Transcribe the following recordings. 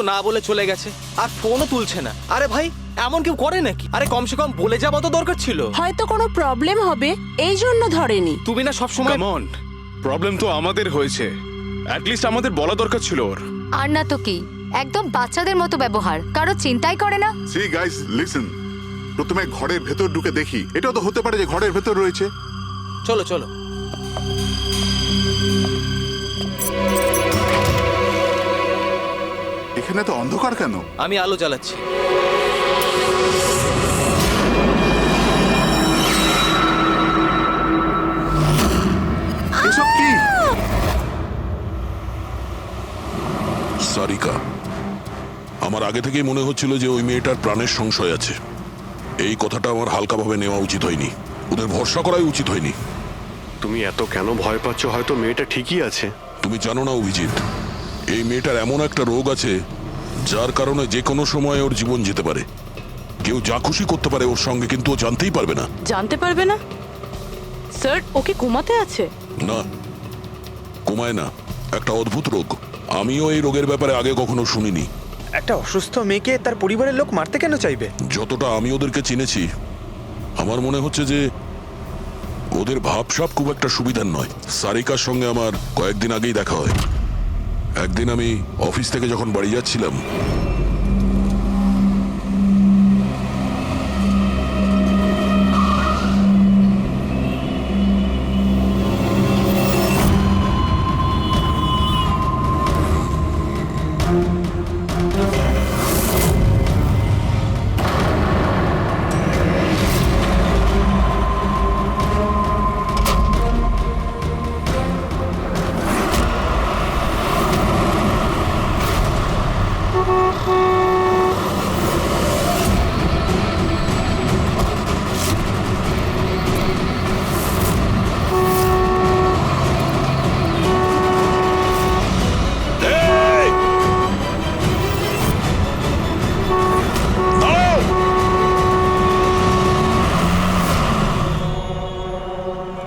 না বলে চলে গেছে, আর ফোনও তুলছে না। আরে ভাই, এমন কেউ করে নাকি? আরে কমসে কম বলে যাওয়া তো দরকার ছিল। হয়তো কোনো প্রবলেম হবে এই জন্য ধরেনি। তুমি না সব সময় কাম অন, প্রবলেম তো আমাদের হয়েছে, অ্যাট লিস্ট আমাদের বলা দরকার ছিল ওর। আর না তো কি, একদম বাচ্চাদের মতো ব্যবহার, কারো চিন্তাই করে না। সি গাইস লিসেন, প্রথমে ঘরের ভেতর ঢুকে দেখি। এটা তো হতে পারে যে ঘরের ভেতর রয়েছে। চলো চলো। এখানে তো অন্ধকার কেন? আমি আলো জ্বালাচ্ছি। এসব কি? সারিকা, আমার আগে থেকেই মনে হচ্ছিল যে ওই মেয়েটার প্রাণের সংশয় আছে। এই কথাটা আমার হালকাভাবে নেওয়া উচিত হয়নি, ওদের ভরসা করাই উচিত হয়নি। তুমি এত কেন ভয় পাচ্ছ? হয়তো মেয়েটা ঠিকই আছে। তুমি জানো না অভিজিৎ, এই মেয়েটার এমন একটা রোগ আছে যার কারণে যে কোনো সময় ওর জীবন যেতে পারে। কেউ যা খুশি করতে পারে ওর সঙ্গে, কিন্তু ও জানতেই পারবে না। জানতে পারবে না? স্যার, ওকে ঘুমাতে আছে? না, কমায় না, একটা অদ্ভুত রোগ। আমিও এই রোগের ব্যাপারে আগে কখনো শুনিনি। একটা অসুস্থ মেয়েকে তার পরিবারের লোক মারতে কেন চাইবে? যতটা আমি ওদেরকে চিনেছি, আমার মনে হচ্ছে যে ওদের ভাবসাব খুব একটা সুবিধার নয়। সারিকার সঙ্গে আমার কয়েকদিন আগেই দেখা হয়। একদিন আমি অফিস থেকে যখন বাড়ি যাচ্ছিলাম,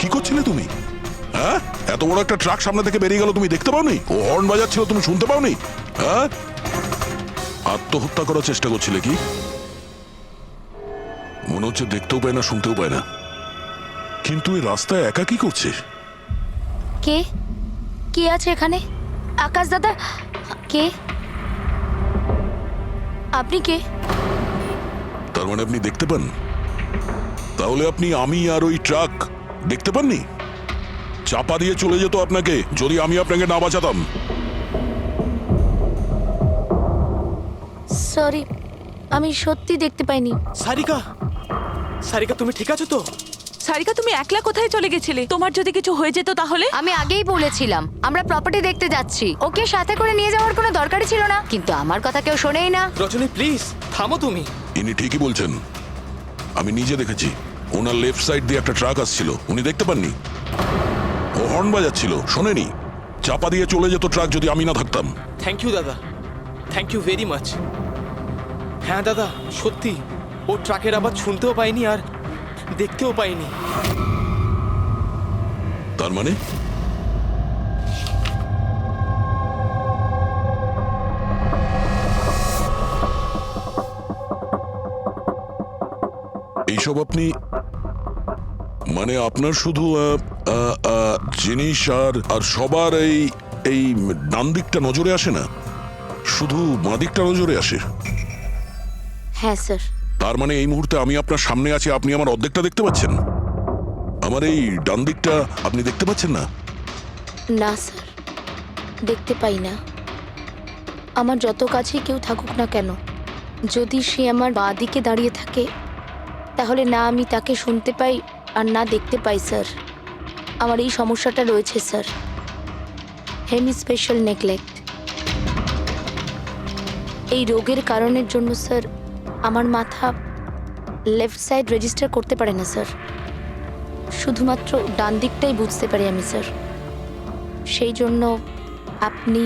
কি করছিলে তুমি? হ্যাঁ, এত বড় একটা ট্রাক সামনে থেকে বেরিয়ে গেল, তুমি দেখতে পাওনি? ও হর্ন বাজাচ্ছিল, তুমি শুনতে পাওনি? হ্যাঁ, আত্মহত্যা করার চেষ্টা করছিলে কি? মনে হচ্ছে দেখতেও পায় না, শুনতেও পায় না। কিন্তু এই রাস্তায় একা কি করছে? কে কে আছে এখানে? আকাশ দাদা, কে আপনি? কে? তার মানে আপনি দেখতে পান? তাহলে আপনি আমি আর ওই ট্রাক দেখতে পাননি? চাপা দিয়ে চলে যেত আপনাকে যদি আমি আপনাকে না বাঁচাতাম। সরি, আমি সত্যি দেখতে পাইনি। সারিকা, সারিকা তুমি ঠিক আছো তো? সারিকা, তুমি একলা কোথায় চলে গেছিলে? তোমার যদি কিছু হয়ে যেত তাহলে? আমি আগেই বলেছিলাম আমরা প্রপার্টি দেখতে যাচ্ছি, ওকে সাথে করে নিয়ে যাওয়ার কোনো দরকারই ছিল না, কিন্তু আমার কথা কেউ শোনেই না। রজনী প্লিজ থামো তুমি। ইনি ঠিকই বলছেন, আমি নিজে দেখেছি। ওনার লেফট সাইড দিয়ে একটা ট্রাক আসছিল, উনি দেখতে পাননি। ও হর্ন বাজাচ্ছিল, শোনেনি। চাপা দিয়ে চলে যেত ট্রাক যদি আমি না থাকতাম। থ্যাংক ইউ দাদা, থ্যাংক ইউ ভেরি মাচ। হ্যাঁ দাদা, সত্যি ও ট্রাকের আবার শুনতেও পাইনি আর দেখতেও পাইনি। তার মানে এইসব আপনি, মানে আপনার শুধু জিনিস আর সবার এই এই ডান দিকটা নজরে আসে না, শুধু বাঁ দিকটা নজরে আসে? হ্যাঁ স্যার। তার মানে এই মুহূর্তে আমি আপনার সামনে আছি, আপনি আমার অর্ধেকটা দেখতে পাচ্ছেন, আমার এই ডান দিকটা আপনি দেখতে পাচ্ছেন না? না স্যার, দেখতে পাই না। আমার যত কাছে কেউ থাকুক না কেন, যদি সে আমার বাঁ দিকে দাঁড়িয়ে থাকে তাহলে না আমি তাকে শুনতে পাই আর না দেখতে পাই স্যার। আমার এই সমস্যাটা রয়েছে স্যার, হেমি স্পেশাল নেগলেক্ট। এই রোগের কারণের জন্য স্যার আমার মাথা লেফট সাইড রেজিস্টার করতে পারে না স্যার, শুধুমাত্র ডান দিকটাই বুঝতে পারি আমি স্যার। সেই জন্য আপনি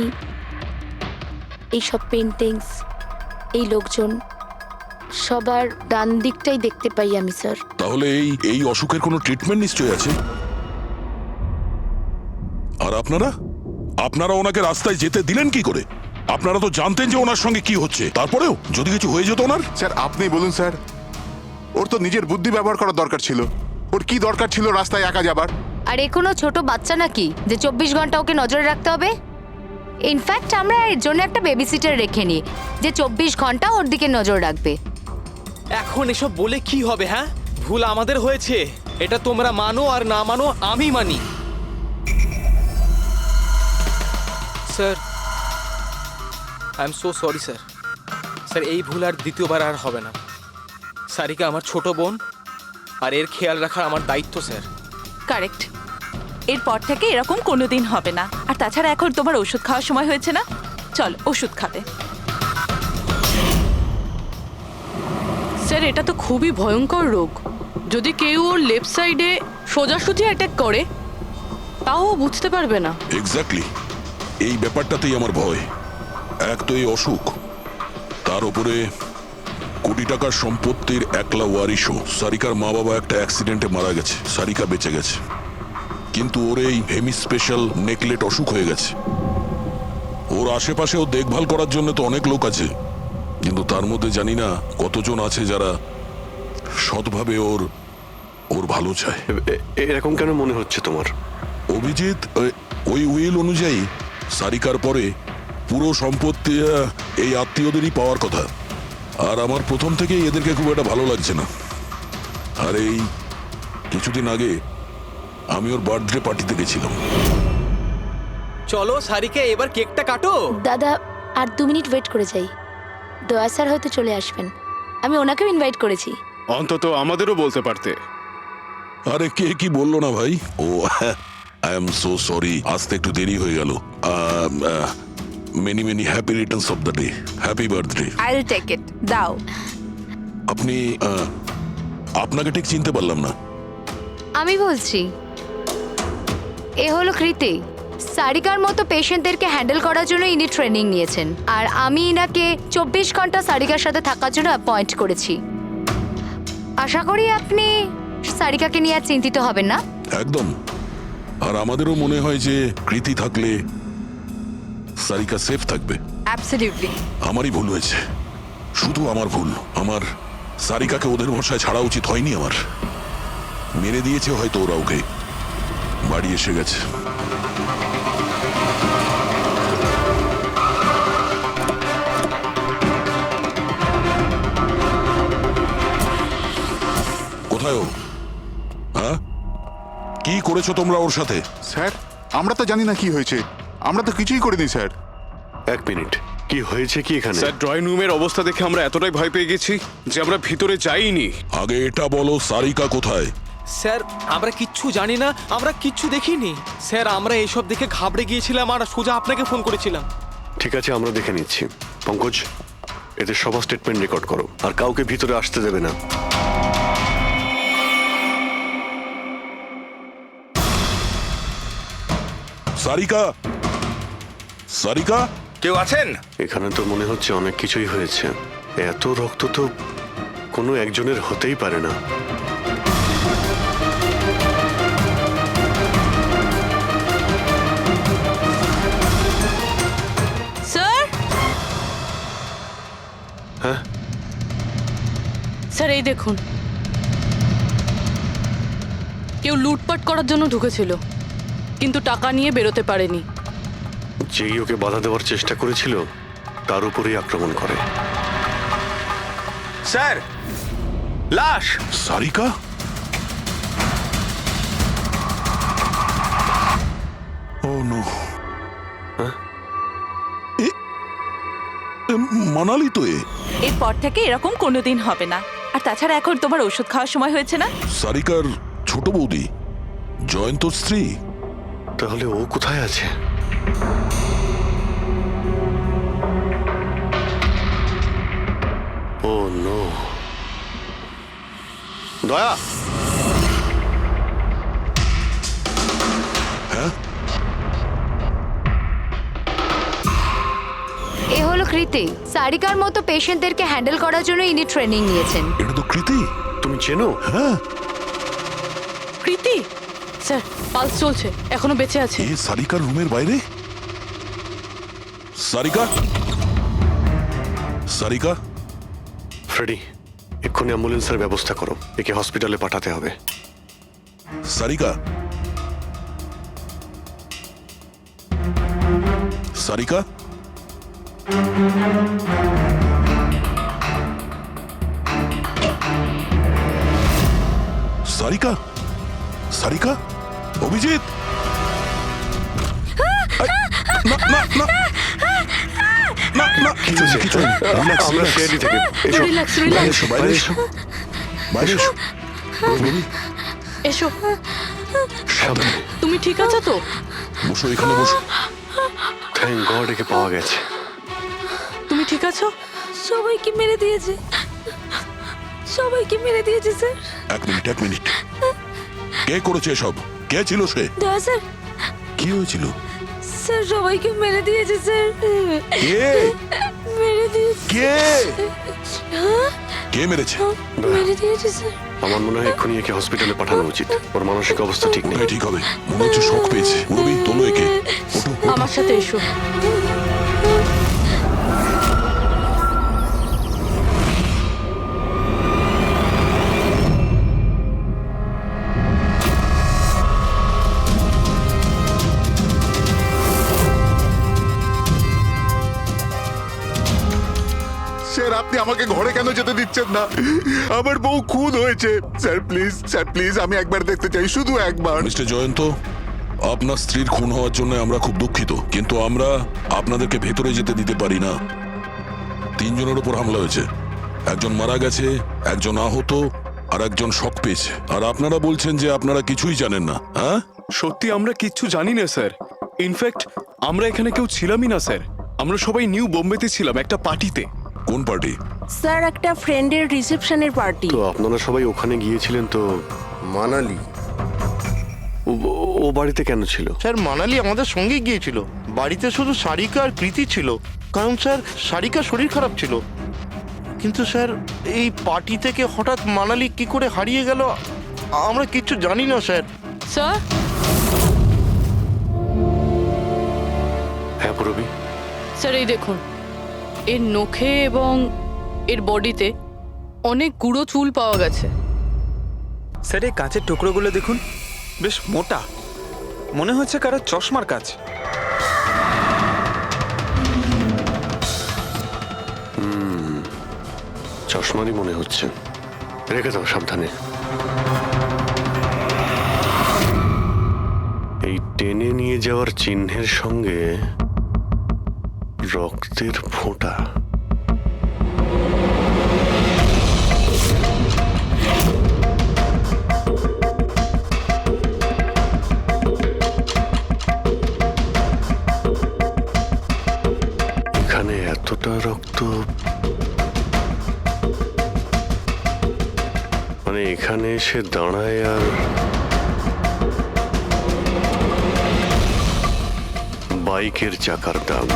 এইসব পেন্টিংস, এই লোকজন, সবার ডান দিকটাই দেখতে পাই আমি স্যার। তাহলে এই এই অসুখের কোনো ট্রিটমেন্ট নিশ্চয়ই আছে। আর আপনারা আপনারা ওনাকে রাস্তায় যেতে দিলেন কি করে? আপনারা তো জানতেন যে ওনার সঙ্গে কি হচ্ছে, তারপরেও যদি কিছু হয়ে যেত ওনার। স্যার আপনি বলুন স্যার, ওর তো নিজের বুদ্ধি ব্যবহার করার দরকার ছিল। ওর কি দরকার ছিল রাস্তায় একা যাবার? আর এ কোনো ছোট বাচ্চা নাকি যে 24 ঘন্টা ওকে নজরে রাখতে হবে? ইনফ্যাক্ট আমরা এর জন্য একটা বেবি সিটার রেখে নিই যে 24 ঘন্টা ওর দিকে নজর রাখবে। এখন এসব বলে কি হবে? হ্যাঁ, ভুল আমাদের হয়েছে, এটা তোমরা মানো আর না মানো আমি মানি। Sir, I am so sorry sir. Sir, এই ভুল আর দ্বিতীয়বার আর হবে না। সারিকা আমার ছোট বোন, আর এর খেয়াল রাখা আমার দায়িত্ব স্যার। কারেক্ট। এরপর থেকে এরকম কোনোদিন হবে না। আর তাছাড়া এখন তোমার ওষুধ খাওয়ার সময় হয়েছে না, চল ওষুধ খাবে। স্যার এটা তো খুবই ভয়ঙ্কর রোগ। যদি কেউ ওর লেফট সাইডে সোজাসুজি অ্যাটাক করে তাও ও বুঝতে পারবে না। এক্স্যাক্টলি, এই ব্যাপারটাতেই আমার ভয়। এক তো এই অসুখ, তার উপরে কোটি টাকার সম্পত্তির একলা ওয়ারিশও। সারিকার মা বাবা একটা অ্যাক্সিডেন্টে মারা গেছে, সারিকা বেঁচে গেছে, কিন্তু ওর এই হেমি স্পেশাল নেকলেট অসুখ হয়ে গেছে। ওর আশেপাশেও দেখভাল করার জন্য তো অনেক লোক আছে, কিন্তু তার মধ্যে জানি না কতজন আছে যারা সৎভাবে ওর ভালো চায়। এরকম কেন মনে হচ্ছে তোমার? অভিজিৎ, ওই উইল অনুযায়ী সারিকার পরে পুরো সম্পত্তি এই আত্মীয়দেরই পাওয়ার কথা। আর আমার প্রথম থেকেই এদেরকে খুব একটা ভালো লাগছে না। আর এই কিছুদিন আগে আমি ওর বার্থডে পার্টিতে গেছিলাম। চলো সারিকা, এবার কেকটা কাটো। দাদা আর 2 মিনিট ওয়েট করে যাই, দয়া স্যার হয়তো চলে আসবেন। আমি ওনাকেও ইনভাইট করেছি। অন্তত আমাদেরও বলতে পারতে। আরে কে কি বললো না ভাই? Oh I am so sorry, আসতে একটু দেরি হয়ে গেল। Many many happy returns of the day, happy birthday. I will take it, দাও। আপনি আপনাকে ঠিক চিনতে পারলাম না। আমি বলছি, এ হলো কৃতি। সারিকার মতো পেশেন্টদেরকে হ্যান্ডেল করার জন্য ইনি ট্রেনিং নিয়েছেন, আর আমি ইনাকে 24 ঘন্টা সারিকার সাথে থাকার জন্য অ্যাপয়েন্ট করেছি। আশা করি আপনি সারিকাকে নিয়ে আর চিন্তিত হবেন না। একদম। আর আমাদেরও মনে হয় যে কৃতি থাকলে সারিকা সেফ থাকবে। অ্যাবসলিউটলি। আমারই ভুল হয়েছে, শুধু আমার ভুল। আমার সারিকাকে ওদের ভরসায় ছাড়া উচিত হয়নি। আমার মেরে দিয়েছে হয়তো ওরা ওকে। বাড়ি এসে গেছে। কোথায় ও? হ্যাঁ, কি করেছো তোমরা ওর সাথে? স্যার আমরা তো জানি না কি হয়েছে, আমরা তো কিছুই করিনি স্যার। এক মিনিট, কি হয়েছে কি এখানে? স্যার, ড্রয়িং রুমের অবস্থা দেখে আমরা এতটাই ভয় পেয়ে গেছি যে আমরা ভিতরে যাইনি। আগে এটা বলো, সারিকা কোথায়? স্যার, আমরা কিচ্ছু জানি না, আমরা কিচ্ছু দেখিনি স্যার। আমরা এইসব দেখে ঘাবড়ে গিয়েছিলাম আর সোজা আপনাকে ফোন করেছিলাম। ঠিক আছে, আমরা দেখে নিচ্ছি। পঙ্কজ, এদের সবার স্টেটমেন্ট রেকর্ড করো, আর কাউকে ভিতরে আসতে দেবে না। সারিকা, সারিকা, কেউ আছেন? এখানে তো মনে হচ্ছে অনেক কিছুই হয়েছে। এত রক্ত তো কোনো একজনের হতেই পারে না। স্যার, হ্যাঁ, স্যার এই দেখুন, কেউ লুটপাট করার জন্য ঢুকেছিল, কিন্তু টাকা নিয়ে বেরোতে পারেনি। যেই ওকে বাধা দেওয়ার চেষ্টা করেছিল তার উপরেই আক্রমণ করে। স্যার, লাশ। সারিকা? ও নো। মানালি তো এ। এরপর থেকে এরকম কোনোদিন হবে না। আর তাছাড়া এখন তোমার ওষুধ খাওয়ার সময় হয়েছে না। সারিকার ছোট বৌদি, জয়ন্তর স্ত্রী। তাহলে ও কোথায় আছে? ও নো। দয়া, এ হলো কৃতি। সারিকার মতো পেশেন্টদেরকে হ্যান্ডেল করার জন্য ইনি ট্রেনিং নিয়েছেন। এটা তো কৃতি। তুমি চেনো? হ্যাঁ, কৃতি স্যার, পালস চলছে, এখনো বেঁচে আছে। এ সারিকার রুমের বাইরে। সারিকা, সারিকা, ফ্রেডি, এক্ষুনি অ্যাম্বুলেন্সের ব্যবস্থা করো, একে হসপিটালে পাঠাতে হবে। সারিকা, সারিকা, সারিকা, সারিকা, অভিজিৎ, না না না না না, কিছু নেই, কিছু নেই। Relax, আমরা relax. সিআইডি থেকে এসো, রিল্যাক্স বাইরে রিল্যাক্স এসো, বাইরে এসো, বাইরে এসো। রবি, এসো। সাবধানে। তুমি ঠিক আছো তো? বসো, এখানে বসো। থ্যাংক গড একে পাওয়া গেছে। তুমি ঠিক আছো? সবাইকে মেরে দিয়েছে, সবাইকে মেরে দিয়েছে স্যার। এক মিনিট, এক মিনিট। কে করেছে এসব? কে ছিল সে? দয়া স্যার, কি হয়েছিল? স্যার সবাইকে মেরে দিয়েছে স্যার, কে? মেরে দিয়েছে, কে? কে মেরেছে? মেরে দিয়েছে স্যার। আমার মনে হয় এক্ষুনি একে হসপিটালে পাঠানো উচিত, ওর মানসিক অবস্থা ঠিক নেই। হ্যাঁ, ঠিক হবে। মনে হচ্ছে শক পেয়েছে। রবি, তোলো একে। ওঠো, ওঠো। আমার সাথে এসো। স্যার আপনি আমাকে ঘরে কেন যেতে দিচ্ছেন না? আমার বউ খুন হয়েছে। স্যার প্লিজ, স্যার প্লিজ, আমি একবার দেখতে চাই, শুধু একবার। মিস্টার জয়ন্ত, আপনার স্ত্রীর খুন হওয়ার জন্য আমরা খুব দুঃখিত, কিন্তু আমরা আপনাদেরকে ভেতরে যেতে দিতে পারি না। 3 জনের উপর হামলা হয়েছে, একজন মারা গেছে, একজন আহত, আর একজন শক পেয়েছে। আর আপনারা বলছেন যে আপনারা কিছুই জানেন না। হ্যাঁ, সত্যি আমরা কিচ্ছু জানি না স্যার। ইনফ্যাক্ট আমরা এখানে কেউ ছিলামই না স্যার। আমরা সবাই নিউ বোম্বেতে ছিলাম একটা পার্টিতে। কোন পার্টি? স্যার একটা ফ্রেন্ডের রিসেপশনের পার্টি। তো আপনারা সবাই ওখানে গিয়েছিলেন তো? মানালি। ও বাড়িতে কেন ছিল? স্যার মানালি আমাদের সঙ্গে গিয়েছিল, বাড়িতে শুধু সারিকা আর কৃতি ছিল, কারণ স্যার সারিকার শরীর খারাপ ছিল। কিন্তু স্যার এই পার্টি থেকে হঠাৎ মানালি কি করে হারিয়ে গেল আমরা কিচ্ছু জানি না স্যার। স্যার, হ্যাঁ পূরবী, স্যার এই দেখুন, এর নখে এবং এর বডিতে অনেক গুঁড়ো চুল পাওয়া গেছে। স্যার এই কাঁচের টুকরোগুলো দেখুন, বেশ মোটা, মনে হচ্ছে কারো চশমার কাজ। চশমারই মনে হচ্ছে। রেখে দাও সাবধানে। এই টেনে নিয়ে যাওয়ার চিহ্নের সঙ্গে রক্তের ফোঁটা। এখানে এতটা রক্ত, মানে এখানে এসে দাঁড়ায় আর বাইকের চাকার দাগ।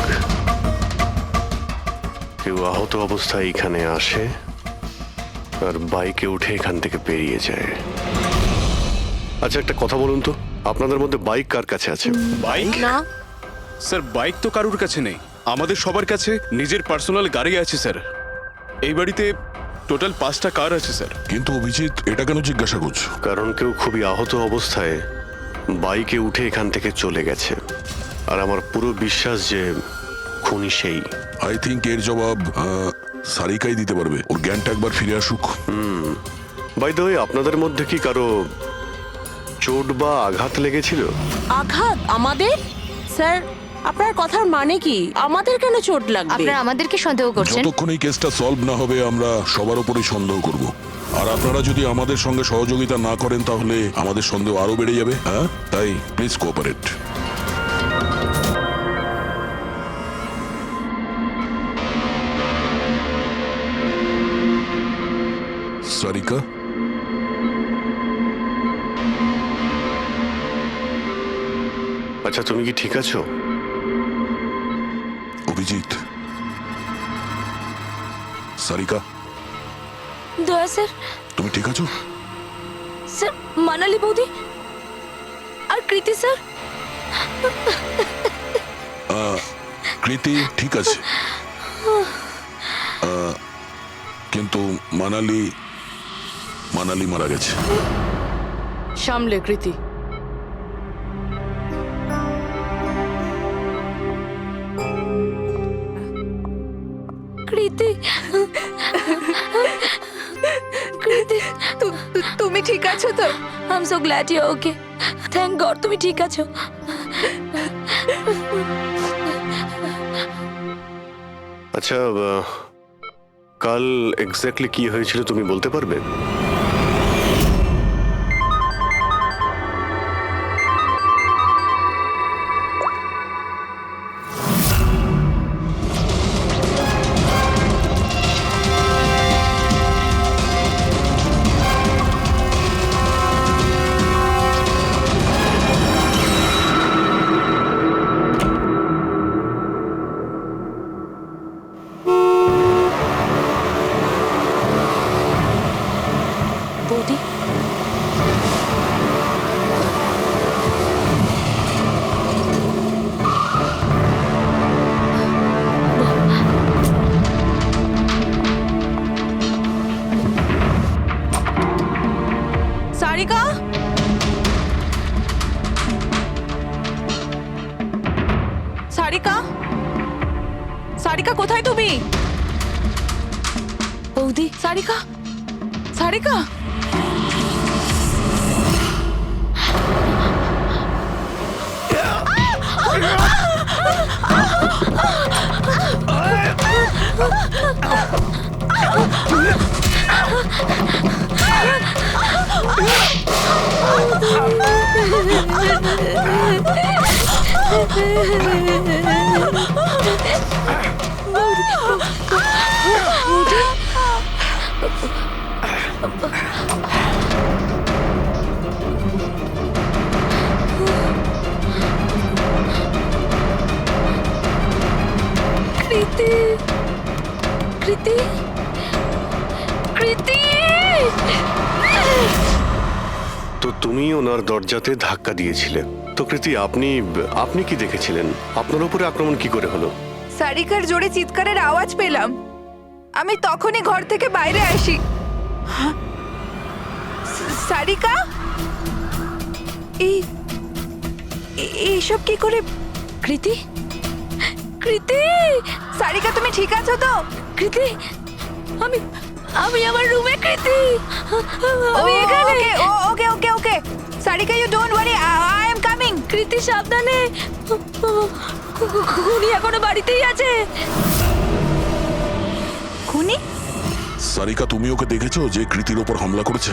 কেউ আহত অবস্থায় এখানে আসে আর বাইকে উঠে এখান থেকে বেরিয়ে যায়। আচ্ছা একটা কথা বলুন তো, আপনাদের মধ্যে বাইক কার কাছে আছে? বাইক? না স্যার বাইক তো কারুর কাছে নেই, আমাদের সবার কাছে নিজের পার্সোনাল গাড়ি আছে স্যার। এই বাড়িতে টোটাল 5টা কার আছে স্যার। কিন্তু অভিজিৎ, এটা কেন জিজ্ঞাসা করছো? কারণ কেউ খুবই আহত অবস্থায় বাইকে উঠে এখান থেকে চলে গেছে, আর আমার পুরো বিশ্বাস যে খুনি সেই। আই থিঙ্ক এর জবাব সারিকাই দিতে পারবে। ওর জ্ঞানটা একবার ফিরে আসুক। বাই দ্য ওয়ে, আপনাদের মধ্যে কি কারো চোট বা আঘাত লেগেছিল? আঘাত আমাদের? স্যার আপনার কথার মানে কি? আমাদের কেন চোট লাগবে? আপনারা আমাদেরকে সন্দেহ করছেন? যতক্ষণ এই কেসটা সলভ না হবে আমরা সবার উপরেই সন্দেহ করব। আর আপনারা যদি আমাদের সঙ্গে সহযোগিতা না করেন তাহলে আমাদের সন্দেহ আরো বেড়ে যাবে। হ্যাঁ, তাই প্লিজ কোঅপারেট। সারিকা, আচ্ছা তুমি কি ঠিক আছো? অভিজিৎ, সারিকা, দয়া স্যার, তুমি ঠিক আছো? স্যার মানালি বৌদি আর কৃতি স্যার, কৃতি ঠিক আছে, কিন্তু মানালি মারা গেছে। সামলে কৃতি। কৃতি, কৃতি, তুমি ঠিক আছো তো? I am so glad you okay. Thank God তুমি ঠিক আছো। আচ্ছা, কাল এক্স্যাক্টলি কি হয়েছিল তুমি বলতে পারবে? বৌদি, সারিকা, সারিকা, সারিকা কোথায় তুমি? বৌদি, সারিকা, সারিকা, কৃতি, কৃতি, কৃতি। তো তুমি ওনার দরজাতে ধাক্কা দিয়েছিলে। তো কৃতি, আপনি কি দেখেছিলেন? আপনার উপরে আক্রমণ কি করে হলো? সারিকার জোরে চিৎকারের আওয়াজ পেলাম, আমি তখনই ঘর থেকে বাইরে আসি। সারিকা, এইসব কি করে? কৃতি, কৃতি, সারিকা তুমি ঠিক আছো তো? কৃতি, আমি আমার রুমে। কৃতি, আমি এখানে। Okay okay okay Sarika, you don't worry, I am coming. Kriti সাবধানে, খুনি এখনো বাড়িতেই আছে। খুনি? সারিকা, তুমি ওকে দেখেছো যে কৃতির ওপর হামলা করেছে?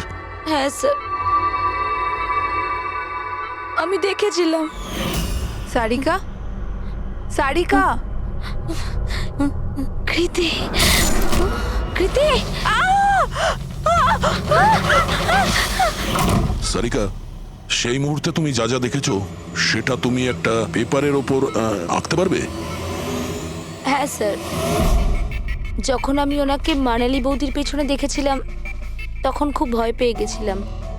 হ্যাঁ স্যার, আমি দেখেছিলাম। সারিকা, সারিকা, কৃতি, কৃতি, সারিকা, সেই মুহূর্তে তুমি যা যা দেখেছো সেটা তুমি একটা পেপারের ওপর আঁকতে পারবে? হ্যাঁ স্যার, যখন আমি ওনাকে মানালি বৌদির পেছনে দেখেছিলাম তখন খুব ভয় পেয়ে গেছিলাম।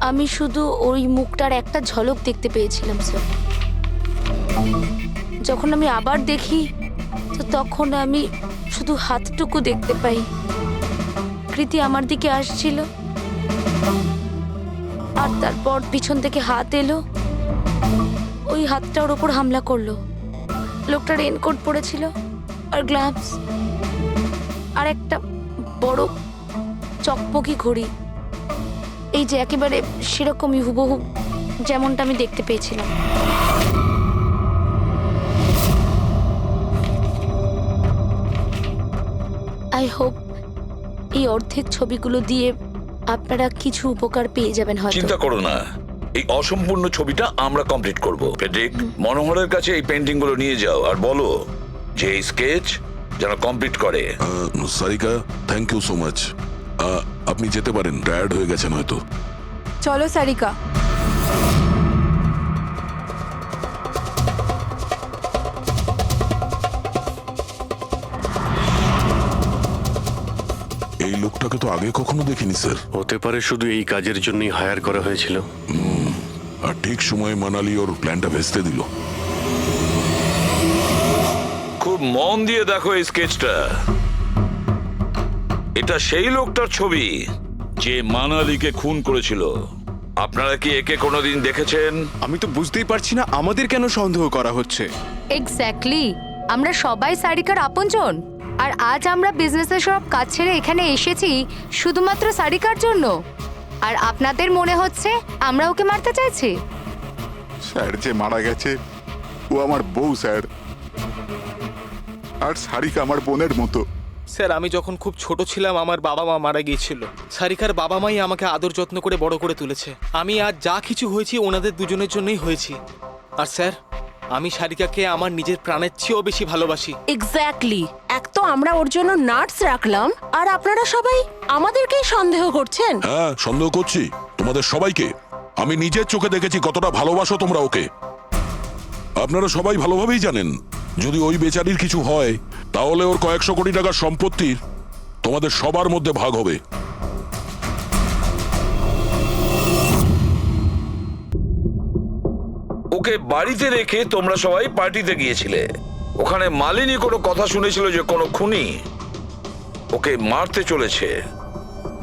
আমি শুধু ওই মুখটার একটা ঝলক দেখতে পেয়েছিলাম স্যার। যখন আমি আবার দেখি তো তখন আমি শুধু হাতটুকু দেখতে পাই। কৃতি আমার দিকে আসছিল আর তারপর পিছন থেকে হাত এলো, ওই হাতটা ওর ওপর হামলা করলো। লোকটা রেনকোট পরেছিল আর গ্লাভস আর একটা বড় চকমকি ঘড়ি, এই যে একেবারে সেরকমই হুবহু যেমনটা আমি দেখতে পেয়েছিলাম। আই হোপ এই অর্ধেক ছবিগুলো দিয়ে আপনারা কিছু উপকার পেয়ে যাবেন হয়তো। চিন্তা করো না, এই অসম্পূর্ণ ছবিটা আমরা কমপ্লিট করব। ফেডরিক, মনোহরের কাছে এই পেন্টিং গুলো নিয়ে যাও আর বলো যে এই স্কেচ যেন কমপ্লিট করে। Sarika, thank you so much. আপনি যেতে পারেন, টায়ার্ড হয়ে গেছেন হয়তো। চলো সারিকা। এই লোকটাকে তো আগে কখনো দেখিনি স্যার। হতে পারে শুধু এই কাজের জন্যই হায়ার করা হয়েছিল। আর ঠিক সময়ে মানালি ওর প্ল্যানটা ভেস্তে দিল। খুব খুব মন দিয়ে দেখো এই স্কেচটা। এটা সেই লোকটার ছবি যে মানালিকে খুন করেছিল। আপনারা কি একে কোনোদিন দেখেছেন? আমি তো বুঝতেই পারছি না আমাদের কেন সন্দেহ করা হচ্ছে। এক্স্যাক্টলি, আমরা সবাই সারিকার আপনজন, আর আজ আমরা বিজনেসের সব কাজ ছেড়ে এখানে এসেছি শুধুমাত্র সারিকার জন্য। আর আপনাদের মনে হচ্ছে আমরা ওকে মারতে চাইছি? স্যার যে মারা গেছে ও আমার বউ স্যার, আর সারিকা আমার বোনের মতো। স্যার আমি যখন খুব ছোট ছিলাম আমার বাবা মা মারা গিয়েছিল। সারিকার বাবা মাই আমাকে আদর যত্ন করে বড় করে তুলেছে। আমি আজ যা কিছু হয়েছি ওনাদের দুজনের জন্যই হয়েছি। আর স্যার আমি সারিকাকে আমার নিজের প্রাণের চেয়েও বেশি ভালোবাসি। এক্স্যাক্টলি, এক তো আমরা ওর জন্য নার্স রাখলাম, আর আপনারা সবাই আমাদেরকেই সন্দেহ করছেন। হ্যাঁ, সন্দেহ করছি তোমাদের সবাইকে। আমি নিজের চোখে দেখেছি কতটা ভালোবাসো তোমরা ওকে। আপনারা সবাই ভালোভাবেই জানেন যদি ওই বেচারির কিছু হয় তাহলে ওর কয়েকশো কোটি টাকার সম্পত্তির তোমাদের সবার মধ্যে ভাগ হবে। ওকে বাড়িতে রেখে তোমরা সবাই পার্টিতে গিয়েছিলে। ওখানে মালিনী কোনো কথা শুনেছিল যে কোনো খুনি ওকে মারতে চলেছে।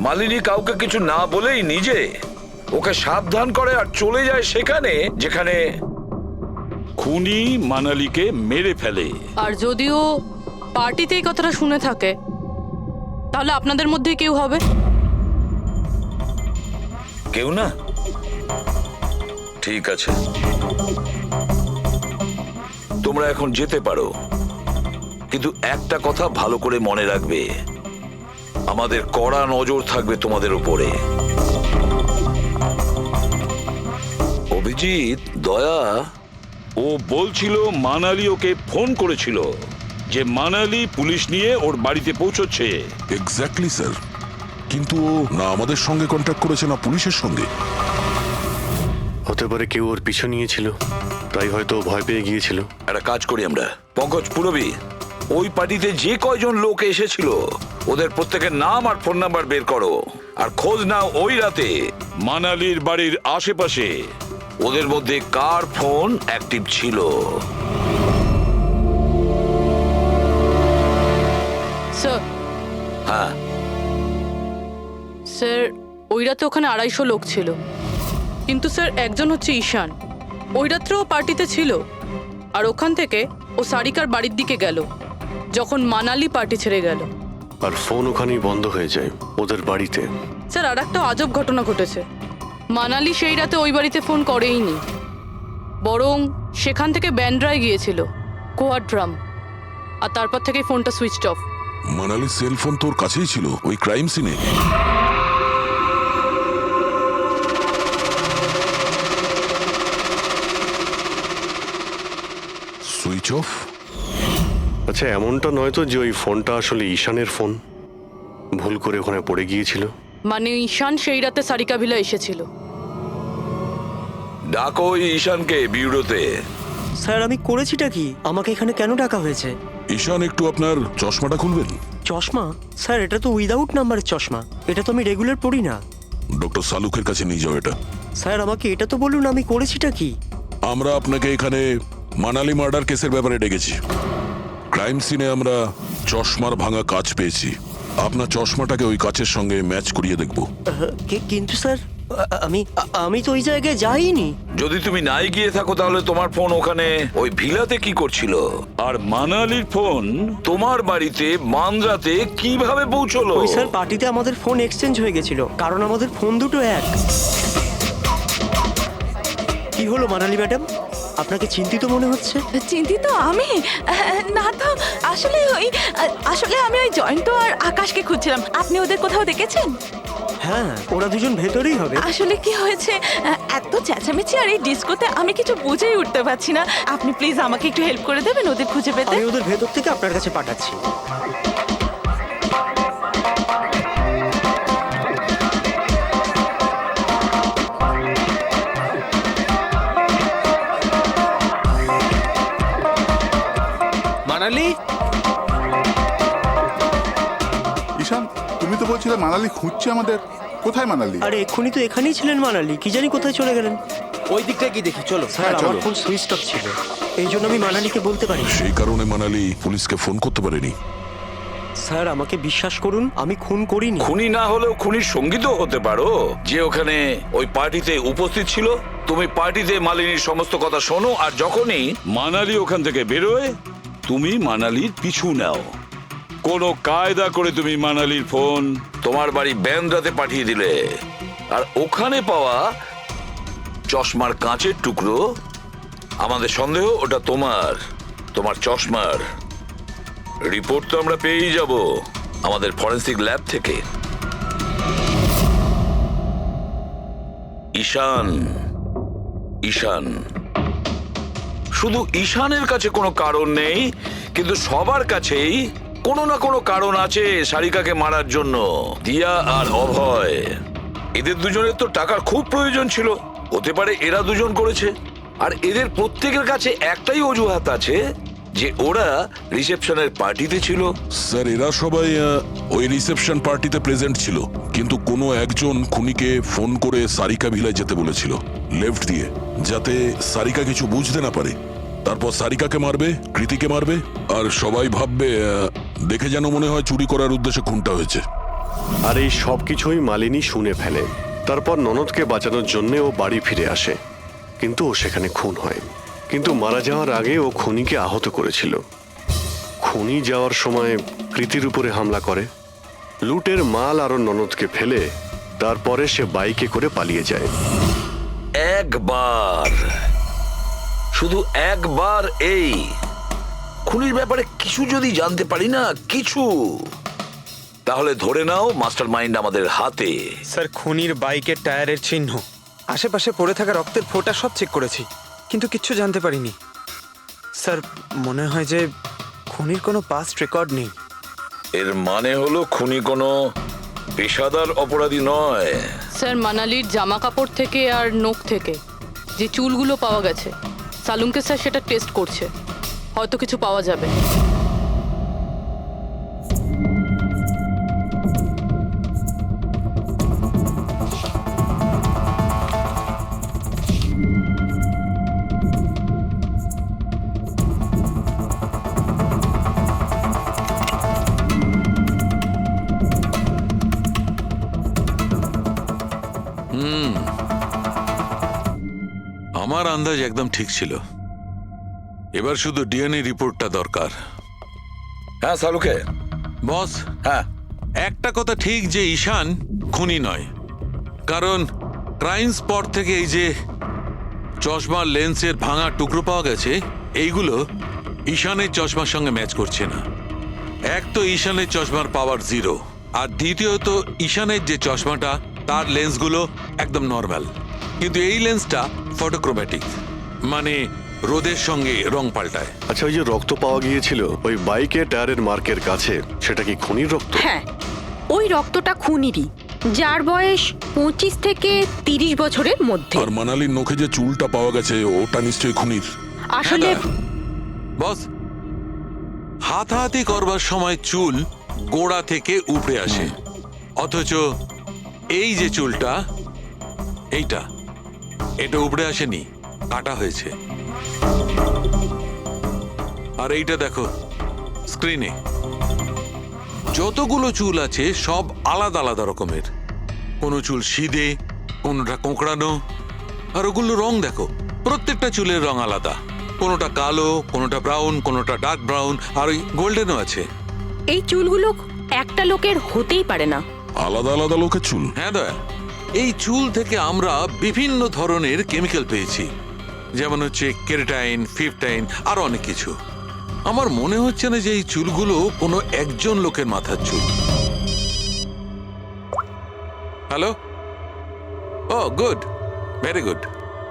মালিনী কাউকে কিছু না বলেই নিজে ওকে সাবধান করে আর চলে যায় সেখানে যেখানে খুনি মানালিকে মেরে ফেলে। আর যদিও পার্টিতে এই কথাটা শুনে থাকে তাহলে আপনাদের মধ্যে কেউ হবে? কেউ না? ঠিক আছে, তোমরা এখন যেতে পারো, কিন্তু একটা কথা ভালো করে মনে রাখবে, আমাদের কড়া নজর থাকবে তোমাদের উপরে। অভিজিৎ, দয়া ও বলছিল মানালি ওকে ফোন করেছিল যে মানালি পুলিশ নিয়ে ওর বাড়িতে পৌঁছচ্ছে। এক্স্যাক্টলি স্যার, কিন্তু ও না আমাদের সঙ্গে কন্ট্যাক্ট করেছে না পুলিশের সঙ্গে। হতে পারে কেউ ওর পিছু নিয়েছিল, তাই হয়তো ভয় পেয়ে গিয়েছিল। একটা কাজ করি আমরা, পঙ্কজ পুরবী, ওই পার্টিতে যে কয়জন লোক এসেছিল ওদের প্রত্যেকের নাম আর ফোন নাম্বার বের করো, আর খোঁজ নাও ওই রাতে মানালির বাড়ির আশেপাশে ওদের মধ্যে কার ফোন অ্যাক্টিভ ছিল। স্যার, হ্যাঁ স্যার ওই রাতে ওখানে 250 লোক ছিল, কিন্তু স্যার একজন হচ্ছে ঈশান। ওই রাত্রেও পার্টিতে ছিল, আর ওখান থেকে ও সারিকার বাড়ির দিকে গেল যখন মানালি পার্টি ছেড়ে গেল। আর ফোন ওখানেই বন্ধ হয়ে যায় ওদের বাড়িতে। স্যার আর একটা আজব ঘটনা ঘটেছে। মানালি সেই রাতে ওই বাড়িতে ফোন করেইনি, বরং সেখান থেকে ব্যান্ড্রায় গিয়েছিল কোয়াড্রাম, আর তারপর থেকে ফোনটা সুইচড অফ। মানালির সেল ফোন তোর কাছেই ছিল ওই ক্রাইম সিনে। Switch off? আচ্ছা, এমনটা নয় তো যে ওই ফোনটা আসলে ঈশানের ফোন, ভুল করে ওখানে পড়ে গিয়েছিল? মানে ঈশান সেই রাতে সারিকা ভিলা এসেছিল। ডাকো ঈশানকে বিউরোতে। স্যার আমি করেছিটা কি? আমাকে এখানে কেন ডাকা হয়েছে? ঈশান, একটু আপনার চশমাটা খুলবেন? চশমা? স্যার এটা তো উইদাউট নাম্বারের চশমা, এটা তো আমি রেগুলার পড়ি না। ডক্টর সালুকের কাছে নিয়ে যাও এটা। স্যার আমাকে এটা তো বলুন আমি করেছিটা কি? আমরা আপনাকে এখানে মানালি মার্ডার কেসের ব্যাপারে ডেকেছি। ক্রাইম সিনে আমরা চশমার ভাঙা কাঁচ পেয়েছি। আপনার চশমাটাকে ওই কাচের সঙ্গে ম্যাচ করিয়ে দেখব। কিন্তু স্যার আমি তো ওই জায়গায় যাইনি। যদি তুমি নাই গিয়ে থাকো তাহলে তোমার ফোন ওখানে ওই ভিলাতে কি করছিল? আর মানালির ফোন তোমার বাড়িতে মানরাতে কিভাবে পৌঁছলো? ওই স্যার পার্টিতে আমাদের ফোন এক্সচেঞ্জ হয়ে গেছিল, কারণ আমাদের ফোন দুটো এক। কি হলো মানালি ম্যাডাম, আপনাকে চিন্তিত মনে হচ্ছে? চিন্তিত আমি? না তো, আসলে আমি ওই জয়ন্ত আর আকাশকে খুঁজছিলাম। আপনি ওদের কোথাও দেখেছেন? হ্যাঁ, ওরা দুজন ভেতরেই হবে। আসলে কি হয়েছে, এত চেঁচামেচি আর এই ডিস্কোতে আমি কিছু বুঝেই উঠতে পারছি না। আপনি প্লিজ আমাকে একটু হেল্প করে দেবেন ওদের খুঁজে পেতে? আমি ওদের ভেতর থেকে আপনার কাছে পাঠাচ্ছি। মানালি? ঈশান, তুমি তো বলছিলে মানালি খুঁজছে আমাদের। কোথায় মানালি? আরে এক্ষুনি তো এখানেই ছিলেন মানালি, কি জানি কোথায় চলে গেলেন। ওই দিকটা কি দেখি, চলো। স্যার আমার ফোন সুইচ অফ ছিল। এই জন্য আমি মানালিকে বলতে পারি। সেই কারণে মানালি পুলিশকে ফোন করতে পারেনি। স্যার আমাকে বিশ্বাস করুন, আমি খুন করিনি। খুনি না হলেও খুনির সঙ্গী তো হতে পারো, যে ওখানে ওই পার্টিতে উপস্থিত ছিল। তুমি পার্টিতে মালিনীর সমস্ত কথা শোনো, আর যখনই মানালি ওখান থেকে বেরোয় তুমি মানালির পিছু নাও। কোনো কায়দা করে তুমি মানালির ফোন তোমার বাড়ি ব্যান্দ্রাতে পাঠিয়ে দিলে, আর ওখানে পাওয়া চশমার কাঁচের টুকরো, আমাদের সন্দেহ ওটা তোমার চশমার। রিপোর্ট তো আমরা পেয়েই যাব আমাদের ফরেন্সিক ল্যাব থেকে। ঈশান শুধু ঈশানের কাছে কোনো কারণ নেই, কিন্তু সবার কাছেই কোনো না কোনো কারণ আছে সারিকাকে মারার জন্য। দিয়া আর অভয়, এদের দুজনের তো টাকার খুব প্রয়োজন ছিল, হতে পারে এরা দুজন করেছে। আর এদের প্রত্যেকের কাছে একটাই অজুহাত আছে যে ওরা রিসেপশনের পার্টিতে ছিল। স্যার এরা সবাই ওই রিসেপশন পার্টিতে প্রেজেন্ট ছিল, কিন্তু কোনো একজন খুনিকে ফোন করে সারিকা ভিলায় যেতে বলেছিল লেফট দিয়ে, যাতে সারিকা কিছু বুঝতে না পারে। তারপর সারিকাকে মারবে, কৃতিকে মারবে, আর সবাই ভাববে দেখে যেন মনে হয় চুরি করার উদ্দেশ্যে খুনটা হয়েছে। আর এই সব কিছুই মালিনী শুনে ফেলে। তারপর ননদকে বাঁচানোর জন্য ও বাড়ি ফিরে আসে, কিন্তু ও সেখানে খুন হয়। কিন্তু মারা যাওয়ার আগে ও খুনিকে আহত করেছিল। খুনি যাওয়ার সময় কৃতির উপরে হামলা করে, লুটের মাল আর ননদকে ফেলে তারপরে সে বাইকে করে পালিয়ে যায়। শুধু একবার এই খুনির ব্যাপারে কিছু যদি জানতে পারি না, কিছু, তাহলে ধরে নাও মাস্টার মাইন্ড আমাদের হাতে। স্যার খুনির বাইকের টায়ারের চিহ্ন, আশেপাশে পড়ে থাকা রক্তের ফোঁটা সব চেক করেছি, কিন্তু কিচ্ছু জানতে পারিনি। স্যার মনে হয় যে খুনির কোনো পাস্ট রেকর্ড নেই। এর মানে হলো খুনি কোনো পেশাদার অপরাধী নয়। স্যার মানালির জামা কাপড় থেকে আর নখ থেকে যে চুলগুলো পাওয়া গেছে, সালুমকে স্যার সেটা টেস্ট করছে, হয়তো কিছু পাওয়া যাবে। আমার আন্দাজ একদম ঠিক ছিল, এবার শুধু ডিএনএ রিপোর্টটা দরকার। হ্যাঁ সালুকে বস, হ্যাঁ একটা কথা ঠিক যে ঈশান খুনি নয়, কারণ ক্রাইম স্পট থেকে এই যে চশমার লেন্সের ভাঙা টুকরো পাওয়া গেছে, এইগুলো ঈশানের চশমার সঙ্গে ম্যাচ করছে না। এক তো ঈশানের চশমার পাওয়ার 0, আর দ্বিতীয়ত ঈশানের যে চশমাটা তার লেন্সগুলো একদম নর্মাল, কিন্তু এই লেন্সটা ফটোক্রোম্যাটিক, মানে রোদের সঙ্গে রং পাল্টায়। আচ্ছা, ওই যে রক্ত পাওয়া গিয়েছিল ওই বাইকে টায়ারের মার্কের কাছে, সেটা কি খুনির রক্ত? হ্যাঁ, ওই রক্তটা খুনিরই, যার বয়স 25 থেকে 30 বছরের মধ্যে। আর মানালির নখে যে চুলটা পাওয়া গেছে ওটা নিশ্চয়ই খুনির। আসলে বস, হাতাহাতি করবার সময় চুল গোড়া থেকে উপড়ে আসে, অথচ এই যে চুলটা, এটা উপড়ে আসেনি, কাটা হয়েছে। আর এইটা দেখো স্ক্রিনে, যতগুলো চুল আছে সব আলাদা আলাদা রকমের, কোনো চুল সিধে, কোনোটা কোঁকড়ানো, আর ওগুলো রং দেখো, প্রত্যেকটা চুলের রং আলাদা, কোনোটা কালো, কোনোটা ব্রাউন, কোনোটা ডার্ক ব্রাউন, আর ওই গোল্ডেনও আছে। এই চুলগুলো একটা লোকের হতেই পারে না। আলাদা আলাদা লোকের চুল? হ্যাঁ দয়া, এই চুল থেকে আমরা বিভিন্ন ধরনের কেমিক্যাল পেয়েছি, যেমন হচ্ছে কেরাটিন, ফিফটাইন, আরো অনেক কিছু। আমার মনে হচ্ছে না যে এই চুলগুলো কোনো একজন লোকের মাথার চুল। Hello, oh good, very good,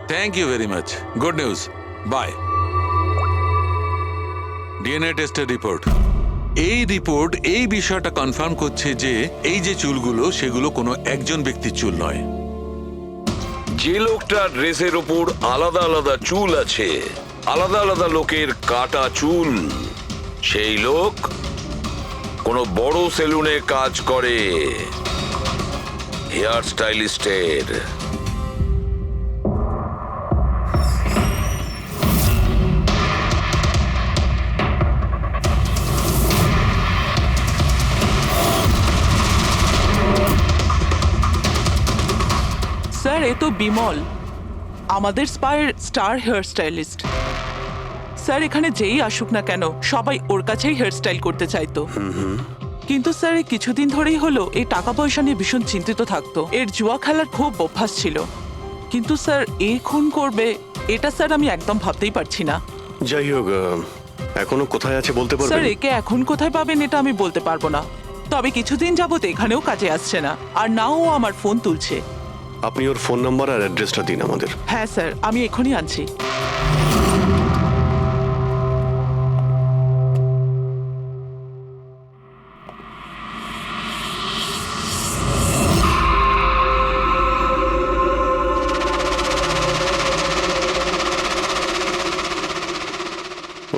thank you very much, good news, bye. DNA টেস্টের রিপোর্ট, এই রিপোর্ট এই বিষয়টা কনফার্ম করছে যে এই যে চুলগুলো সেগুলো কোনো একজন ব্যক্তির চুল নয়। যে লোকটার ড্রেসের ওপর আলাদা আলাদা চুল আছে, আলাদা আলাদা লোকের কাটা চুল, সেই লোক কোনো বড় সেলুনে কাজ করে, হেয়ার স্টাইলিস্টের। স্যার এ তো বিমল, আমাদের স্পায়ের স্টার হেয়ার স্টাইলিস্ট। স্যার এখানে যেই আসুক না কেন সবাই ওর কাছেই হেয়ার স্টাইল করতে চাইতো। কিন্তু স্যার এই কিছুদিন ধরেই হলো এই টাকা পয়সা নিয়ে ভীষণ চিন্তিত থাকতো। এর জুয়া খেলার খুব অভ্যাস ছিল। কিন্তু স্যার এই খুন করবে এটা স্যার আমি একদম ভাবতেই পারছি না। যাই হোক, এখনো কোথায় আছে বলতে স্যার পারবেন? একে এখন কোথায় পাবেন এটা আমি বলতে পারবো না, তবে কিছুদিন যাবত এখানেও কাজে আসছে না, আর না ও আমার ফোন তুলছে। আপনি ওর ফোন নাম্বার আর অ্যাড্রেসটা দিন আমাদের। হ্যাঁ স্যার, আমি এখনই আনছি।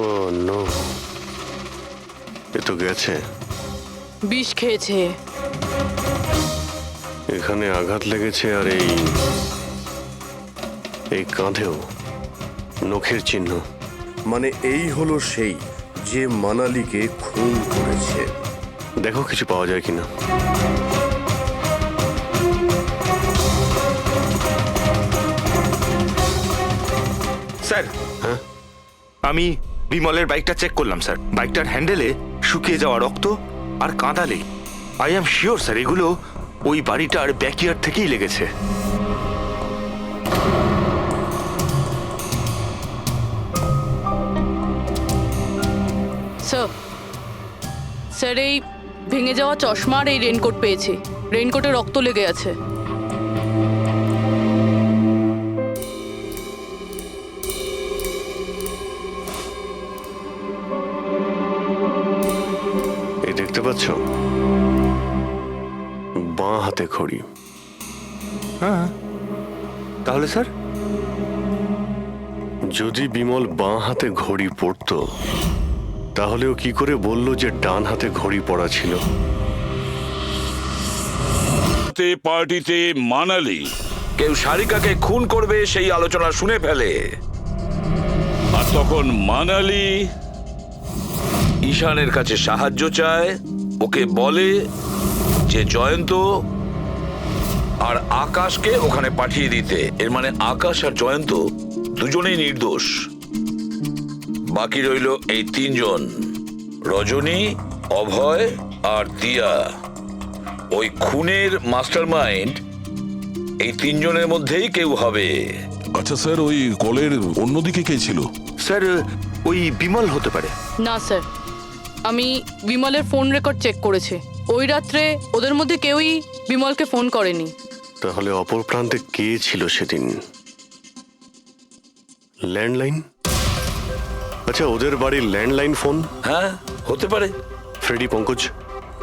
ও নো, এ তো গেছে। বিষ খেয়েছে। এখানে আঘাত লেগেছে আর এই কাঁধেও নখের চিহ্ন। মানে এই হলো সেই যে মানালিকে খুন করেছে। দেখো কিছু পাওয়া যায় কিনা। স্যার, হ্যাঁ, আমি বিমলের বাইকটা চেক করলাম স্যার। বাইকটার হ্যান্ডেলে শুকিয়ে যাওয়া রক্ত আর কাঁদালে আই অ্যাম শিওর স্যার এগুলো ওই বাড়িটার ব্যাকইয়ার্ড থেকেই লেগেছে। স্যার, স্যার এই ভেঙে যাওয়া চশমা আর এই রেনকোট পেয়েছি। রেনকোটে রক্ত লেগে আছে। এই দেখতে পাচ্ছ, বাঁ হাতে ঘড়ি। হ্যাঁ, তাহলে স্যার যদি বিমল বাঁ হাতে ঘড়ি পরতো তাহলে ও কি করে বলল যে ডান হাতে ঘড়ি পরা ছিল? পার্টিতে মানালি কেউ সারিকাকে খুন করবে সেই আলোচনা শুনে ফেলে, আর তখন মানালি ঈশানের কাছে সাহায্য চায়। ওকে বলে যে জয়ন্ত আর আকাশকে ওখানে পাঠিয়ে দিতে। এর মানে আকাশ আর জয়ন্ত দুজনেই নির্দোষ। বাকি রইল এই তিনজন, রজনী, অভয় আর দিয়া। ওই খুনের মাস্টারমাইন্ড এই তিনজনের মধ্যেই কেউ হবে। আচ্ছা স্যার, ওই কলের অন্যদিকে কে ছিল? স্যার ওই বিমল হতে পারে। না স্যার, আমি বিমলের ফোন রেকর্ড চেক করেছি। ওই রাত্রে ওদের মধ্যে কেউই বিমলকে ফোন করেনি। তাহলে অপর প্রান্তে কে ছিল সেদিন? ল্যান্ডলাইন? আচ্ছা, ওদের বাড়ির ল্যান্ডলাইন ফোন? হ্যাঁ, হতে পারে। ফ্রেডি, পঙ্কজ,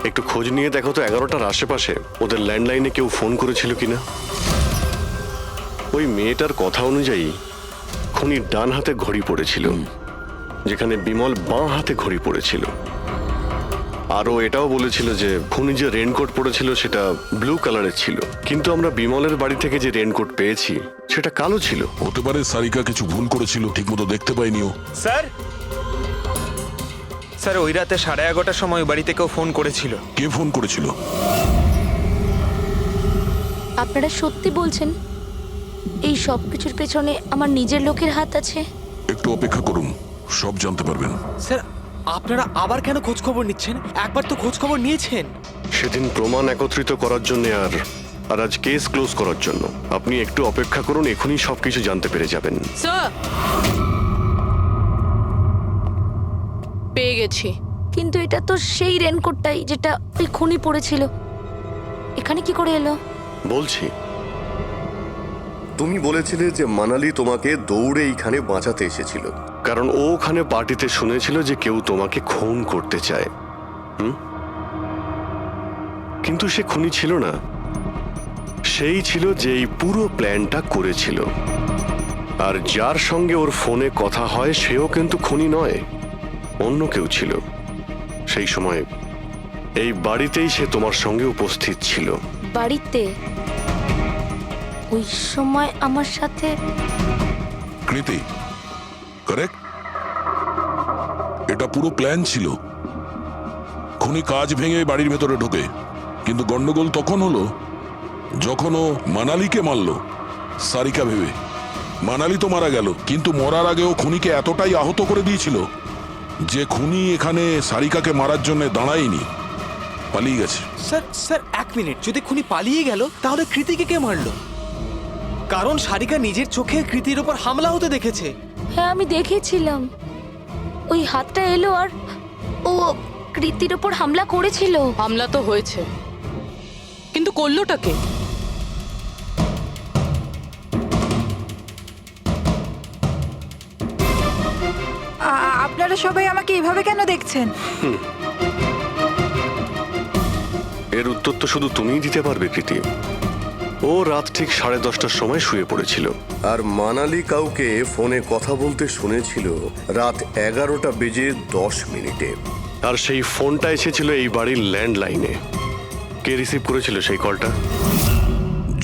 একটু খোঁজ নিয়ে দেখো তো 11টার আশেপাশে ওদের ল্যান্ডলাইনে কেউ ফোন করেছিল কিনা। ওই মেয়েটার কথা অনুযায়ী খুনি ডান হাতে ঘড়ি পড়েছিল, যেখানে বিমল বাঁ হাতে ঘড়ি পড়েছিল। আরও এটাও বলেছিল যে খুনি যে রেনকোট পরেছিল সেটা ব্লু কালারের ছিল, কিন্তু আমরা বিমলের বাড়ি থেকে যে রেনকোট পেয়েছি সেটা কালো ছিল। হতে পারে সারিকা কিছু ভুল করেছিল, ঠিকমতো দেখতে পাইনি ও। স্যার, স্যার ওই রাতে 11:30টার সময় বাড়িতে কেউ ফোন করেছিল। কে ফোন করেছিল? আপনারা সত্যি বলছেন এই সব কিছুর পেছনে আমার নিজের লোকের হাত আছে? একটু অপেক্ষা করুন, সব জানতে পারবেন। স্যার, আপনারা আবার কেন খোঁজ খবর নিচ্ছেন? একবার তো খোঁজ খবর নিয়েছেন। সেদিন প্রমাণ একত্রিত করার জন্য আর আজ কেস ক্লোজ করার জন্য। আপনি একটু অপেক্ষা করুন, এখনই সবকিছু জানতে পেরে যাবেন। স্যার, পেয়ে গেছি। কিন্তু এটা তো সেই রেনকোটটাই যেটা ওই খুনি পড়েছিল। এখানে কি করে এলো? বলছি, তুমি বলেছিলে যে মানালি তোমাকে দৌড়ে এইখানে বাঁচাতে এসেছিল, কারণ ও ওখানে পার্টিতে শুনেছিল যে কেউ তোমাকে খুন করতে চায়। কিন্তু সে খুনি ছিল না, সেই ছিল যে এই পুরো প্ল্যানটা করেছিল। আর যার সঙ্গে ওর ফোনে কথা হয় সেও কিন্তু খুনি নয়, অন্য কেউ ছিল। সেই সময় এই বাড়িতেই সে তোমার সঙ্গে উপস্থিত ছিল। বাড়িতে? ওই সময় আমার সাথে কৃতি, কারেক্ট? এটা পুরো প্ল্যান ছিল। খুনি কাজ ভেঙে বাড়ির ভেতরে ঢোকে, কিন্তু গন্ডগোল তখন হলো যখন ও মানালিকে মারলো সারিকা ভেবে। মানালি তো মারা গেল, কিন্তু মরার আগে ও খুনিকে এতটাই আহত করে দিয়েছিল যে খুনি এখানে সারিকাকে মারার জন্য দাঁড়ায়নি, পালিয়ে গেছে। স্যার স্যার এক মিনিট, যদি খুনি পালিয়ে গেল তাহলে কৃতিকে কে মারলো? কারণ সারিকা নিজের চোখে কৃতির ওপর হামলা হতে দেখেছে। হ্যাঁ আমি দেখেছিলাম, ওই হাতটা এলো আর ও কৃতির ওপর হামলা করেছিল। হামলা তো হয়েছে, কিন্তু করলোটা কে? আপনারা সবাই আমাকে এভাবে কেন দেখছেন? এর উত্তর তো শুধু তুমিই দিতে পারবে কৃতি। ও রাত ঠিক 10:30টার সময় শুয়ে পড়েছিল। আর মানালি কাউকে ফোনে কথা বলতে শুনেছিল রাত 11:10 আর সেই ফোনটা এসেছিল এই বাড়ির ল্যান্ডলাইনে। কে রিসিভ করেছিল সেই কলটা?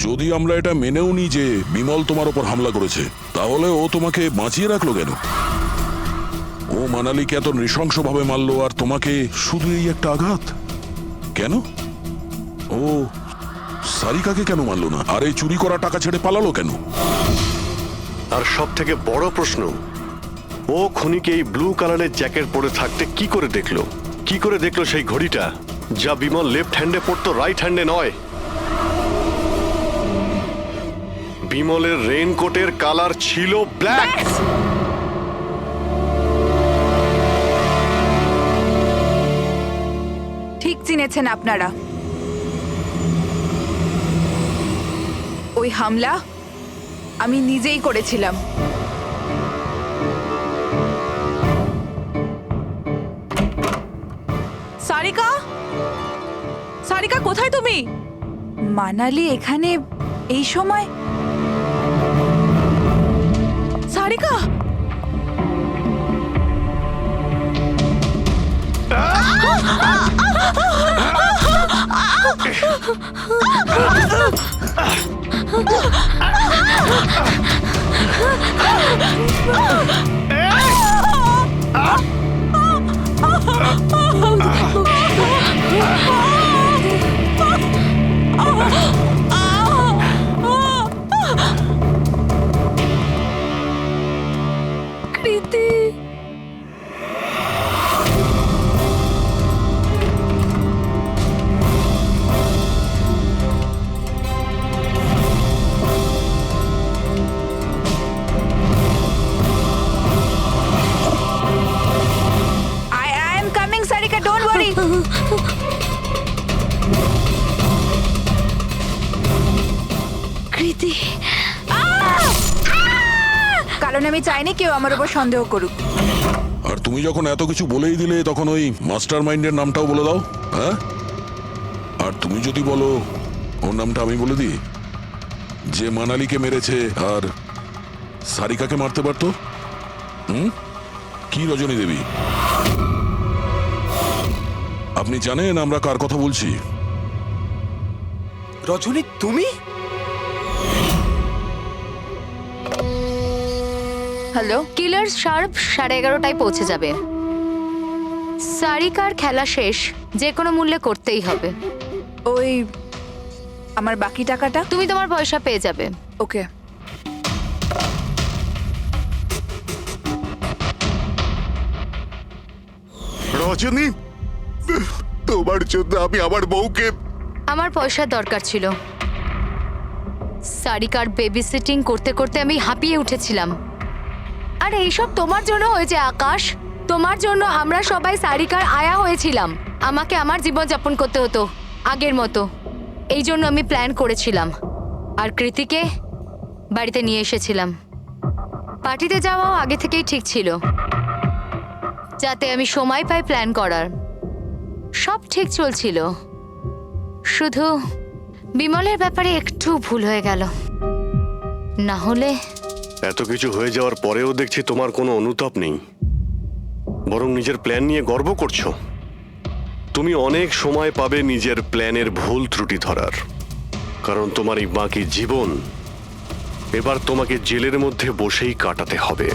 যদি আমরা এটা মেনেও নিই যে বিমল তোমার ওপর হামলা করেছে, তাহলে ও তোমাকে বাঁচিয়ে রাখলো কেন? ও মানালিকে এত নৃশংসভাবে মারলো আর তোমাকে শুধু এই একটা আঘাত কেন? ও সারিকাকে কেন মারলো না? আর এই চুরি করা টাকা ছেড়ে পালালো কেন? আর সব থেকে বড় প্রশ্ন, ও খুনিকে এই ব্লু কালারের জ্যাকেট পরে থাকতে কি করে দেখলো? কি করে দেখলো সেই ঘড়িটা যা বিমল লেফট হ্যান্ডে পড়তো, রাইট হ্যান্ডে নয়? বিমলের রেইনকোটের কালার ছিল ব্ল্যাক। ঠিক চিনেছেন আপনারা। ওই হামলা আমি নিজেই করেছিলাম। সারিকা, সারিকা কোথায় তুমি? মানালি এখানে এই সময়? সারিকা, কৃতি, I am coming, Sarika, don't worry. কৃতি, কারণ আমি চাইনি কেউ আমার উপর সন্দেহ করুক। আর তুমি যখন এত কিছু বলেই দিলে, তখন ওই মাস্টার মাইন্ডের নামটাও বলে দাও। হ্যাঁ, আর তুমি যদি বলো ওর নামটা আমি বলে দিই, যে মানালিকে মেরেছে আর সারিকাকে মারতে পারতো। কি রজনী দেবী, আপনি জানেন আমরা কার কথা বলছি? রজনী তুমি? হ্যালো, কিলার শার্প 11:30টায় পৌঁছে যাবে। সারিকার খেলা শেষ, যে কোনো মূল্যে করতেই হবে। ওই আমার বাকি টাকাটা? তুমি তোমার পয়সা পেয়ে যাবে। ওকে। রজনী, তোমার জন্য আমি আমার বউকে। আমার পয়সার দরকার ছিল। সারিকার বেবি সিটিং করতে করতে আমি হাঁপিয়ে উঠেছিলাম। আর এইসব তোমার জন্য হয়েছে আকাশ। তোমার জন্য আমরা সবাই সারিকার আয়া হয়েছিলাম। আমাকে আমার জীবন যাপন করতে হতো আগের মতো। এই জন্য আমি প্ল্যান করেছিলাম আর কৃতিকে বাড়িতে নিয়ে এসেছিলাম। পার্টিতে যাওয়াও আগে থেকেই ঠিক ছিল, যাতে আমি সময় পাই প্ল্যান করার। সব ঠিক চলছিল, শুধু বিমলের ব্যাপারে একটু ভুল হয়ে গেল। না হলে এত কিছু হয়ে যাওয়ার পরেও দেখছি তোমার কোনো অনুতাপ নেই, বরং নিজের প্ল্যান নিয়ে গর্ব করছো। তুমি অনেক সময় পাবে নিজের প্ল্যানের ভুল ত্রুটি ধরার, কারণ তোমার এই বাকি জীবন এবার তোমাকে জেলের মধ্যে বসেই কাটাতে হবে।